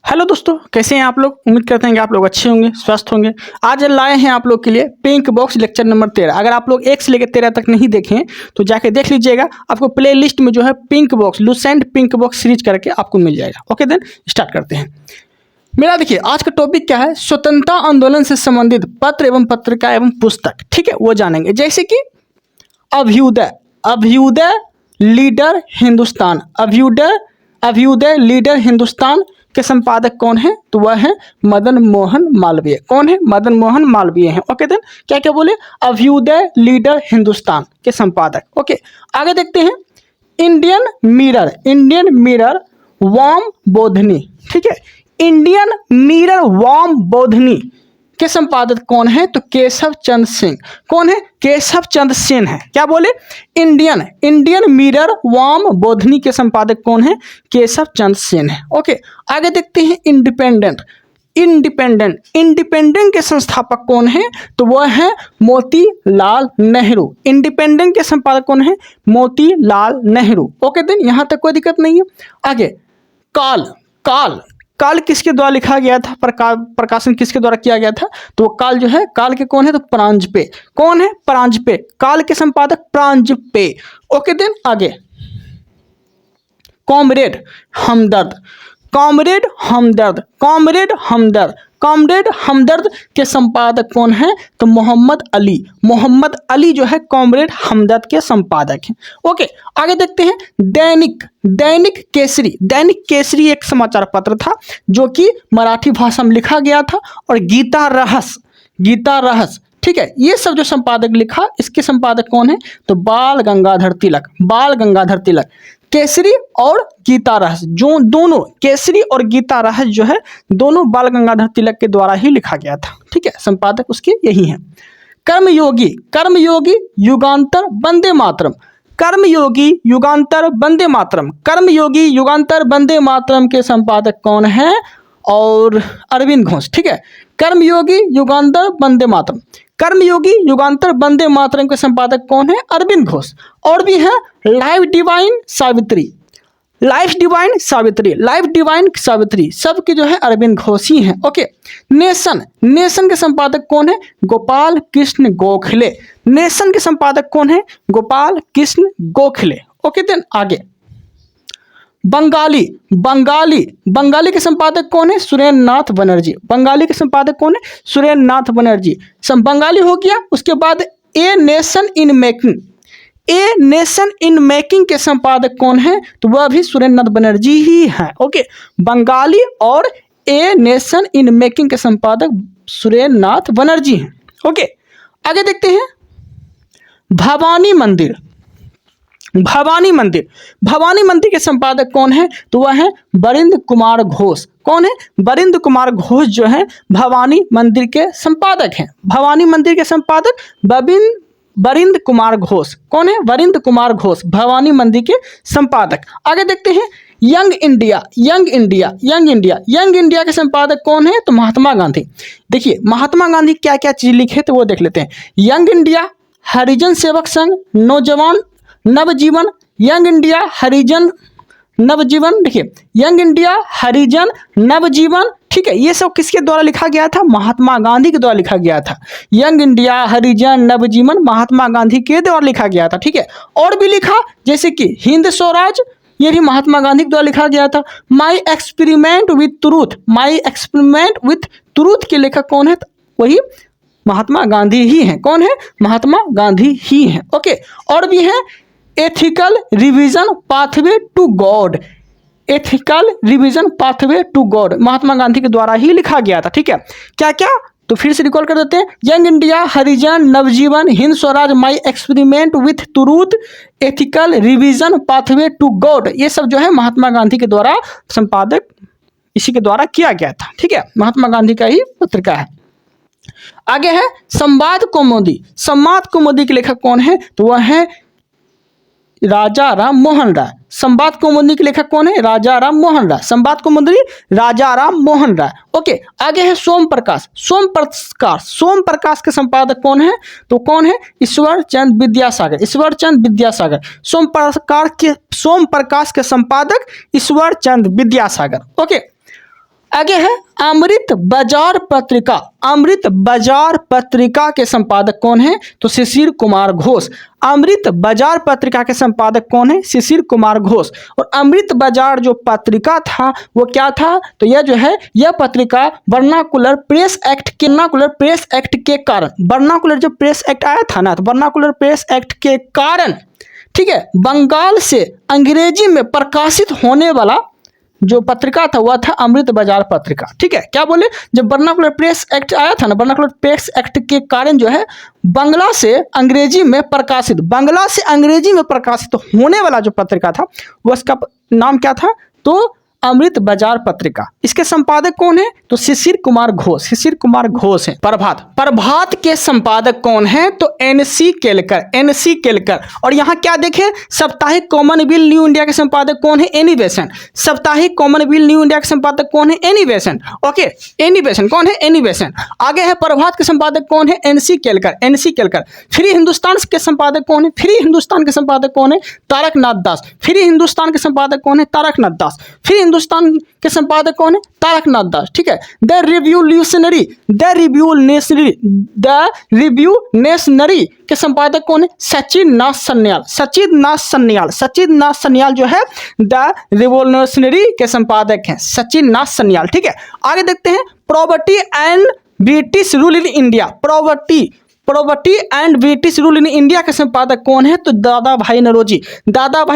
Hello दोस्तों, कैसे हैं आप लोग। उम्मीद करते हैं कि आप लोग अच्छे होंगे, स्वस्थ होंगे। आज लाए हैं आप लोग के लिए पिंक बॉक्स लेक्चर नंबर 13। अगर आप लोग 1 से लेकर 13 तक नहीं देखे हैं तो जाके देख लीजिएगा। आपको प्ले लिस्ट में जो है pink box, Lucent pink box series करके आपको मिल जाएगा। ओके देन स्टार्ट करते हैं। मेरा देखिए आज का टॉपिक क्या है, स्वतंत्रता आंदोलन से संबंधित पत्र एवं पत्रिका एवं पुस्तक। ठीक है, वो जानेंगे। जैसे कि अभ्युदय, अभ्युदय लीडर हिंदुस्तान, अभ्युदय लीडर हिंदुस्तान के संपादक कौन है? तो वह है मदन मोहन मालवीय। कौन है? मदन मोहन मालवीय हैं। ओके देन क्या क्या बोले? अभ्युदय लीडर हिंदुस्तान के संपादक। ओके आगे देखते हैं। इंडियन मिरर वाम बोधनी। ठीक है, इंडियन मिरर वाम बोधनी के संपादक कौन है? तो केशव चंद्र सिंह। कौन है? केशव चंद्र सेन है। क्या बोले? इंडियन मिरर वाम बोधनी के संपादक कौन है? केशव चंद्र सेन है। ओके आगे देखते हैं। इंडिपेंडेंट के संस्थापक कौन है? तो वह है मोतीलाल नेहरू। इंडिपेंडेंट के संपादक कौन है? मोतीलाल नेहरू। ओके देन यहाँ तक कोई दिक्कत नहीं है। आगे काल किसके द्वारा लिखा गया था? प्रकाशन किसके द्वारा किया गया था? तो वो काल जो है, काल के कौन है? तो प्रांजपे। कौन है? प्रांजपे। काल के संपादक प्रांजपे। ओके देन आगे। कॉमरेड हमदर्द के संपादक कौन है? तो मोहम्मद अली जो है कॉमरेड हमदर्द के संपादक हैं। ओके आगे देखते हैं। दैनिक केसरी एक समाचार पत्र था जो कि मराठी भाषा में लिखा गया था। और गीता रहस्य। ठीक है, ये सब जो संपादक लिखा, इसके संपादक कौन है? तो बाल गंगाधर तिलक। केसरी और गीता रहस्य जो दोनों, केसरी और गीता रहस्य जो है दोनों बाल गंगाधर तिलक के द्वारा ही लिखा गया था। ठीक है, संपादक उसके यही हैं। कर्मयोगी युगांतर वंदे मातरम के संपादक कौन है? और अरविंद घोष। ठीक है, कर्मयोगी युगांतर वंदे मातरम के संपादक कौन है? अरविंद घोष। और भी है लाइफ डिवाइन सावित्री, सबके जो है अरविंद घोष ही हैं। ओके नेशन के संपादक कौन है? गोपाल कृष्ण गोखले। नेशन के संपादक कौन है? गोपाल कृष्ण गोखले। ओके देन आगे। बंगाली के संपादक कौन है? सुरेंद्र नाथ बनर्जी। बंगाली हो गया। उसके बाद ए नेशन इन मेकिंग के संपादक कौन है? तो वह भी सुरेंद्र नाथ बनर्जी ही हैं। ओके बंगाली और ए नेशन इन मेकिंग के संपादक सुरेंद्र नाथ बनर्जी हैं। ओके आगे देखते हैं। भवानी मंदिर के संपादक कौन है? तो वह है बरिंद कुमार घोष। कौन है? बरिंद कुमार घोष जो है भवानी मंदिर के संपादक हैं। भवानी मंदिर के संपादक बरिंद कुमार घोष। कौन है? बरिंद कुमार घोष भवानी मंदिर के संपादक। आगे देखते हैं। यंग इंडिया के संपादक कौन है? तो महात्मा गांधी। देखिए महात्मा गांधी क्या क्या चीज लिखे तो वो देख लेते हैं। यंग इंडिया, हरिजन सेवक संघ, नवजीवन, यंग इंडिया हरिजन नवजीवन। देखिए यंग इंडिया हरिजन नवजीवन। ठीक है, ये सब किसके द्वारा लिखा गया था? महात्मा गांधी के द्वारा लिखा गया था। यंग इंडिया हरिजन नवजीवन महात्मा गांधी के द्वारा लिखा गया था। ठीक है, और भी लिखा जैसे कि हिंद स्वराज, ये भी महात्मा गांधी के द्वारा लिखा गया था। माई एक्सपेरिमेंट विथ ट्रूथ के लेखक कौन है? वही महात्मा गांधी ही हैं। कौन है? महात्मा गांधी ही हैं। ओके और भी है ethical revision pathway to god, Mahatma Gandhi के द्वारा ही लिखा गया था। ठीक है, क्या क्या तो फिर से रिकॉल कर देते हैं। Young India Harijan Navajivan, Hind Swaraj, my experiment with truth, ethical revision pathway to God, ये सब जो है महात्मा गांधी के द्वारा संपादक इसी के द्वारा किया गया था। ठीक है, महात्मा गांधी का ही पत्रिका है। आगे है संवाद कौमुदी के लेखक कौन है? तो वह है राजा राम मोहन राय। संवाद कौमुदी के लेखक कौन है? राजा राम मोहन राय। ओके आगे है सोम प्रकाश के संपादक कौन है? तो कौन है? ईश्वर चंद विद्यासागर। सोम प्रकाश के संपादक ईश्वर चंद विद्यासागर। ओके आगे है अमृत बाजार पत्रिका। अमृत बाजार पत्रिका के संपादक कौन है? तो शिशिर कुमार घोष। अमृत बाजार पत्रिका के संपादक कौन है? शिशिर कुमार घोष। और अमृत बाजार जो पत्रिका था वो क्या था? तो यह जो है यह पत्रिका वर्नाकुलर प्रेस एक्ट के कारण, वर्नाकुलर जो प्रेस एक्ट आया था ना, तो वर्नाकुलर प्रेस एक्ट के कारण, ठीक है, बंगाल से अंग्रेजी में प्रकाशित होने वाला जो पत्रिका था वह था अमृत बाजार पत्रिका। ठीक है, क्या बोले? जब वर्नाकुलर प्रेस एक्ट आया था ना, वर्नाकुलर प्रेस एक्ट के कारण जो है बंगला से अंग्रेजी में प्रकाशित होने वाला जो पत्रिका था वह उसका नाम क्या था? तो अमृत बाजार पत्रिका। इसके संपादक कौन है? तो शिशिर कुमार घोष है। प्रभात के संपादक कौन है? तो एनसी केलकर। और यहाँ क्या देखे? साप्ताहिक कॉमनवेल्थ न्यू इंडिया के संपादक कौन है? Annie Besant. साप्ताहिक कॉमनवेल्थ न्यू इंडिया के संपादक कौन है? Annie Besant. Okay, Annie Besant कौन है? Annie Besant. आगे है प्रभात के संपादक कौन है? एनसी केलकर। फ्री हिंदुस्तान के संपादक कौन है? फ्री हिंदुस्तान के संपादक कौन है? तारकनाथ दास। फ्री हिंदुस्तान के संपादक कौन है? तारकनाथ दास। फ्री हिंदुस्तान के संपादक कौन है? तारकनाथ दास। ठीक है, द रिव्यूनेशनरी के संपादक कौन है? सचिन नाथ सन्याल जो है द रिवोल्यूशनरी के संपादक हैं, सचिन नाथ सन्याल। ठीक है, आगे देखते हैं property and British rule in India. Property and British rule in India के संपादक कौन है? तो दादा भाई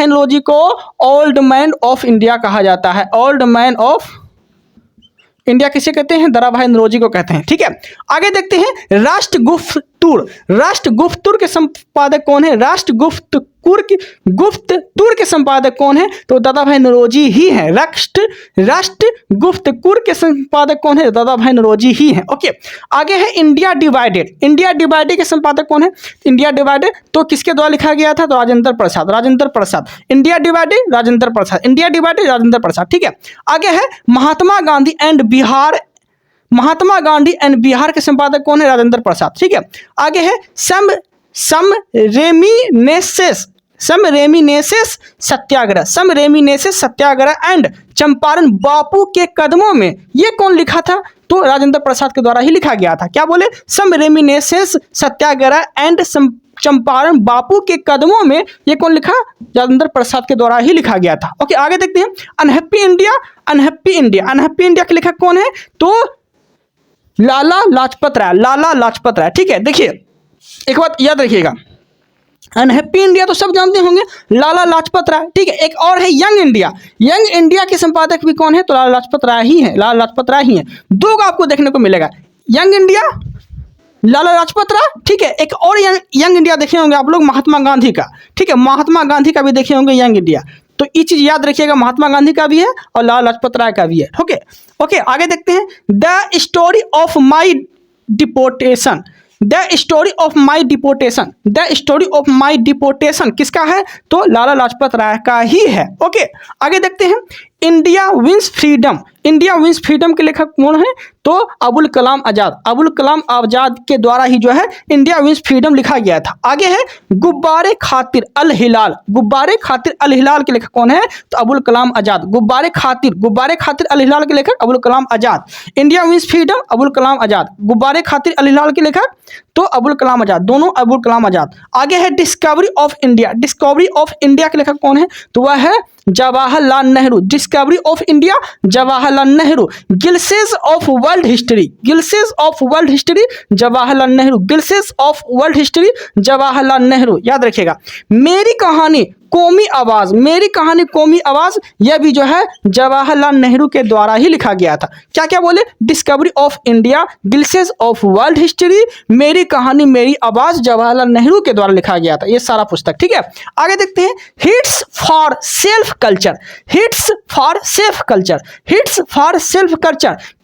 नौरोजी को ओल्ड मैन ऑफ इंडिया कहा जाता है। ओल्ड मैन ऑफ इंडिया किसे कहते हैं? दादा भाई नौरोजी को कहते हैं। ठीक है, आगे देखते हैं राष्ट्रगुप्तुर के संपादक कौन है? गुप्ततुर के संपादक कौन है? तो दादा भाई नौरोजी ही हैं। राष्ट्रगुप्ततुर के संपादक कौन है? दादा भाई नौरोजी ही हैं। ओके, आगे है इंडिया डिवाइडेड के संपादक कौन है? इंडिया डिवाइडेड तो किसके द्वारा लिखा गया था? तो राजेंद्र प्रसाद। India divided Rajendra Prasad. ठीक है, आगे है महात्मा गांधी एंड बिहार के संपादक कौन है? राजेंद्र प्रसाद। ठीक है, आगे है समरेमिनेसेस सत्याग्रह एंड चंपारण बापू के कदमों में, ये कौन लिखा था? तो राजेंद्र प्रसाद के द्वारा ही लिखा गया था। क्या बोले? समरेमिनेसेस सत्याग्रह एंड चंपारण बापू के कदमों में, ये कौन लिखा? राजेंद्र प्रसाद के द्वारा ही लिखा गया था। ओके, आगे देखते हैं अनहैप्पी इंडिया के लेखक कौन है? तो लाला लाजपत राय। ठीक है, देखिए एक बात याद रखिएगा, अनहैप्पी इंडिया तो सब जानते होंगे, लाला लाजपत राय। ठीक है, एक और है यंग इंडिया के संपादक भी कौन है? तो लाला लाजपत राय ही है। दो का आपको देखने को मिलेगा, यंग इंडिया, लाला लाजपत राय। ठीक है, एक और यंग इंडिया देखे होंगे आप लोग, महात्मा गांधी का। ठीक है, महात्मा गांधी का भी देखे होंगे यंग इंडिया। तो ये चीज याद रखिएगा, महात्मा गांधी का भी है और लाला लाजपत राय का भी है। ओके, आगे देखते हैं the story of my deportation किसका है? तो लाला लाजपत राय का ही है। ओके, आगे देखते हैं इंडिया विंस फ्रीडम के लेखक कौन है? तो अबुल कलाम आजाद के द्वारा ही जो है इंडिया विंस फ्रीडम लिखा गया था। आगे है गुब्बारे खातिर अल हिलाल के लेखक कौन है? तो अबुल कलाम आजाद। गुब्बारे खातिर अल हिलाल के लेखक Abul Kalam Azad. India wins freedom Abul Kalam Azad. गुब्बारे खातिर अल हिलाल के लेखक तो अबुल कलाम आजाद, दोनों अबुल कलाम आजाद। आगे है डिस्कवरी ऑफ इंडिया के लेखक कौन है? तो वह है Jawaharlal Nehru. Discovery of India Jawaharlal Nehru. Glimpses of world history Jawaharlal Nehru. याद रखिएगा। मेरी कहानी कौमी आवाज, यह भी जो है जवाहरलाल नेहरू के द्वारा ही लिखा गया था। क्या क्या बोले? Discovery of India, glimpses of world history, मेरी कहानी मेरी आवाज जवाहरलाल नेहरू के द्वारा लिखा गया था, ये सारा पुस्तक। ठीक है, आगे देखते हैं हिट्स फॉर सेल्फ कल्चर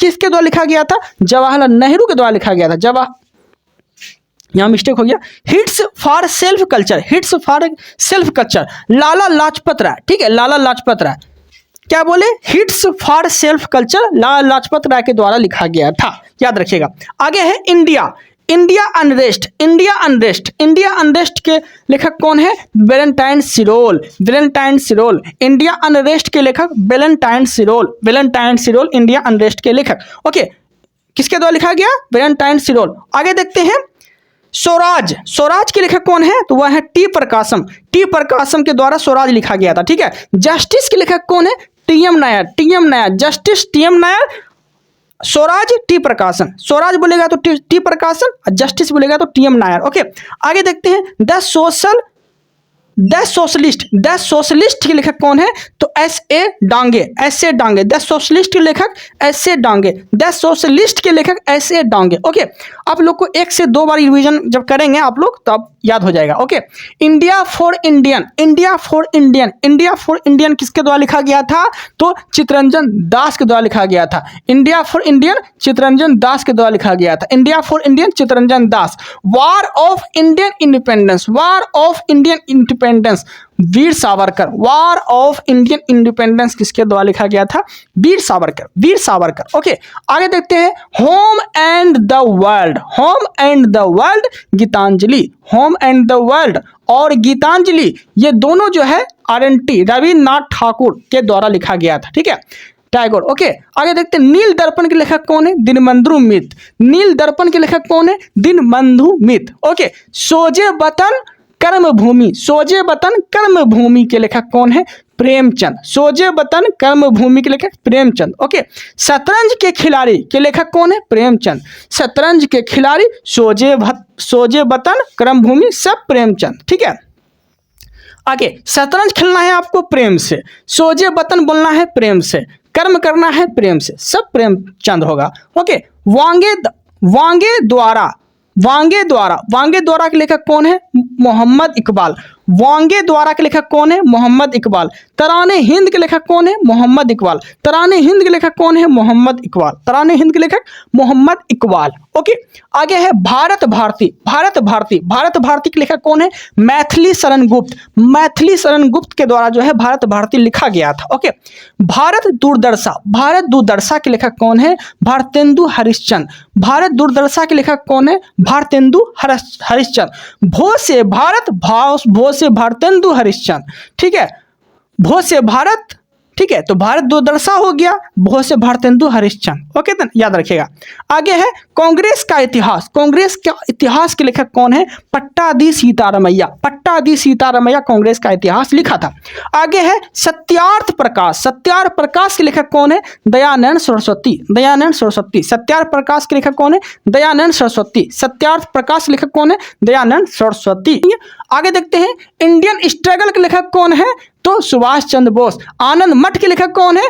किसके द्वारा लिखा गया था? जवाहरलाल नेहरू के द्वारा लिखा गया था। यहाँ मिस्टेक हो गया, hits for self culture Lala Lajpat Rai. ठीक है, लाला लाजपत राय। क्या बोले? Hits for self culture Lala Lajpat Rai के द्वारा लिखा गया था, याद रखिएगा। आगे है India unrest, India unrest, India unrest के लेखक कौन है? Valentine सिरोल, Valentine सिरोल। इंडिया अनरेस्ट के लेखक वैलेंटाइन सिरोल, वैलेंटाइन सिरोल इंडिया अनरेस्ट के लेखक। ओके, किसके द्वारा लिखा गया? वैलेंटाइन सिरोल। आगे देखते हैं स्वराज, स्वराज के लेखक कौन है? तो वह है टी प्रकाशम, टी प्रकाशम के द्वारा स्वराज लिखा गया था। ठीक है। जस्टिस के लेखक कौन है? TM Nair, TM Nair, justice TM Nair. Swaraj T प्रकाशन, स्वराज बोलेगा तो टी प्रकाशन, जस्टिस बोलेगा तो टीएम नायर। ओके, आगे देखते हैं द सोशलिस्ट, द सोशलिस्ट के लेखक कौन है? तो S A Dange, S A Dange. The socialist के लेखक S A Dange, the socialist के लेखक एस ए डांगे। ओके, आप लोग को 1 से 2 बार रिवीजन जब करेंगे आप लोग तो आप याद हो जाएगा। Okay, India for Indian, India for Indian, India for Indian किसके द्वारा लिखा गया था? तो चित्तरंजन दास के द्वारा लिखा गया था। India for Indian Chittaranjan Das के द्वारा लिखा गया था। India for Indian Chittaranjan Das. War of Indian independence, war of Indian independence Veer Savarkar, war of Indian independence किसके द्वारा लिखा गया था? वीर सावरकर, वीर सावरकर। ओके, आगे देखते हैं home and the world, home and the world Gitanjali, home and the world और गीतांजलि ये दोनों जो है RNT रविन्द्रनाथ ठाकुर के द्वारा लिखा गया था। ठीक है, टैगोर। ओके, आगे देखते हैं नील दर्पण के लेखक कौन है? दीनबंधु मित्र, नील दर्पण के लेखक कौन है? दीनबंधु मित्र। ओके, सोजे वतन कर्मभूमि, सोजे वतन कर्मभूमि के लेखक कौन है? प्रेमचंद, सोजे वतन कर्मभूमि के लेखक प्रेमचंद। ओके, शतरंज के खिलाड़ी के लेखक कौन है? प्रेमचंद। शतरंज के खिलाड़ी सोजे वतन कर्मभूमि सब प्रेमचंद। ठीक है, आगे शतरंज खेलना है आपको प्रेम से, सोजे वतन बोलना है प्रेम से, कर्म करना है प्रेम से, सब प्रेमचंद होगा। ओके, वांगे द्वारा, वांगे द्वारा, वांगे द्वारा के लेखक कौन है? मोहम्मद इकबाल। वांगे द्वारा के लेखक कौन है? मोहम्मद इकबाल। तराने हिंद के लेखक कौन है? मोहम्मद इकबाल। तराने हिंद के लेखक कौन है? मोहम्मद इकबाल। तराने हिंद के लेखक मोहम्मद इकबाल। ओके, आगे है भारत भारती, भारत भारती, भारत भारती के लेखक कौन है? मैथिली शरण गुप्त, मैथिली शरण गुप्त के द्वारा जो है भारत भारती लिखा गया था। ओके, भारत दूरदर्शा, भारत दूरदर्शा के लेखक कौन है? भारतेंदु हरिश्चंद्र। भारत दूरदर्शा के लेखक कौन है? भारतेंदु हरिश्चंद्र। भो से भारत, भो से भारतेंदु हरिश्चंद्र। ठीक है, भो से भारत, ठीक है, तो भारत दूरदर्शा हो गया, भो से भारतेंदु हरिश्चंद्र। ओके, तो याद रखिएगा। आगे है कांग्रेस का इतिहास, कांग्रेस का इतिहास के लेखक कौन है? पट्टादी सीतारमैया, पट्टादी सीतारमैया कांग्रेस का इतिहास लिखा था। आगे है सत्यार्थ प्रकाश, सत्यार्थ प्रकाश के लेखक कौन है? दयानंद सरस्वती, दयानंद सरस्वती। सत्यार्थ प्रकाश के लेखक कौन है? दयानंद सरस्वती। सत्यार्थ प्रकाश के लेखक कौन है? दयानंद सरस्वती। आगे देखते हैं इंडियन स्ट्रगल के लेखक कौन है? तो सुभाष चंद्र बोस। आनंद मठ के लेखक कौन है?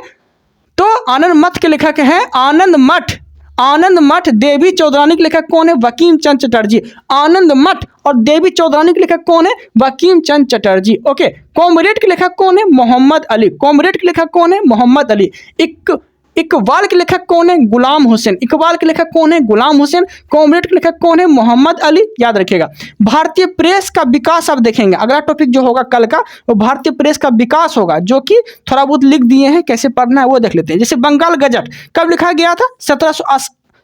तो आनंद मठ के लेखक है आनंद मठ, आनंद मठ। देवी चौधरानी के लेखक कौन है? बंकिम चंद्र चटर्जी। आनंद मठ और देवी चौधरानी के लेखक कौन है? बंकिम चंद्र चटर्जी। ओके, कॉमरेड के लेखक कौन है? मोहम्मद अली। कॉमरेड के लेखक कौन है? मोहम्मद अली। इकबाल के लेखक कौन है? गुलाम हुसैन। इकबाल के लेखक कौन है? गुलाम हुसैन। कॉमरेड के लेखक कौन है? मोहम्मद अली। याद रखिएगा। भारतीय प्रेस का विकास आप देखेंगे, अगला टॉपिक जो होगा कल का वो भारतीय प्रेस का विकास होगा, जो कि थोड़ा बहुत लिख दिए हैं, कैसे पढ़ना है वो देख लेते हैं। जैसे बंगाल गजट कब लिखा गया था?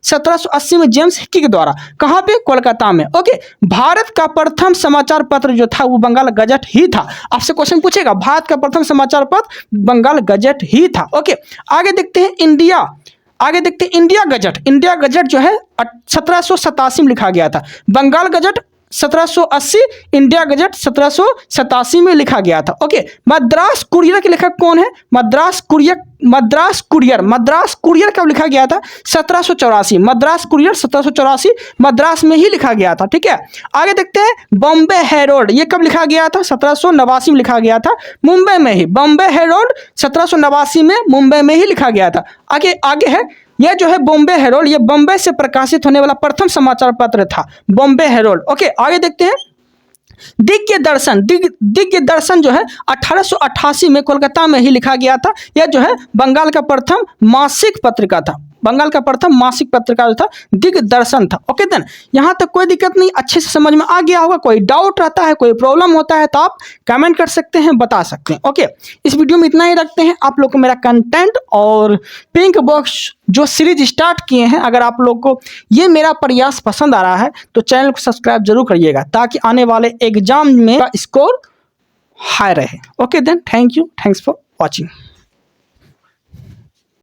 1780 में जेम्स हिक्की के द्वारा। कहाँ पे? कोलकाता में। ओके, भारत का प्रथम समाचार पत्र जो था वो बंगाल गजट ही था। आपसे क्वेश्चन पूछेगा, भारत का प्रथम समाचार पत्र बंगाल गजट ही था। ओके, आगे देखते हैं इंडिया, आगे देखते हैं इंडिया गजट। इंडिया गजट जो है 1787 में लिखा गया था। बंगाल गजट 1780, इंडिया गजट 1787 में लिखा गया था। ओके, मद्रास कुरियर के लेखक कौन है? मद्रास कुरियर कब लिखा गया था? 1784। मद्रास कुरियर 1784 मद्रास में ही लिखा गया था। ठीक है, आगे देखते हैं बॉम्बे हेरोल्ड, ये कब लिखा गया था? 1789 में लिखा गया था, मुंबई में ही। बॉम्बे हेरोल्ड 1789 में मुंबई में ही लिखा गया था। आगे है यह जो है बॉम्बे हेरोल्ड, ये बॉम्बे से प्रकाशित होने वाला प्रथम समाचार पत्र था, बॉम्बे हेरोल्ड। ओके, आगे देखते हैं दिग्गज दर्शन। दिग्गज दर्शन जो है 1888 में कोलकाता में ही लिखा गया था। यह जो है बंगाल का प्रथम मासिक पत्रिका था, बंगाल का प्रथम मासिक पत्रिका जो था दिग्दर्शन था। ओके देन, यहाँ तक कोई दिक्कत नहीं, अच्छे से समझ में आ गया होगा। कोई डाउट रहता है, कोई प्रॉब्लम होता है तो आप कमेंट कर सकते हैं, बता सकते हैं। ओके, इस वीडियो में इतना ही रखते हैं। आप लोग को मेरा कंटेंट और पिंक बॉक्स जो सीरीज स्टार्ट किए हैं, अगर आप लोग को ये मेरा प्रयास पसंद आ रहा है तो चैनल को सब्सक्राइब जरूर करिएगा, ताकि आने वाले एग्जाम में स्कोर हाई रहे। Okay then, thank you, thanks for watching.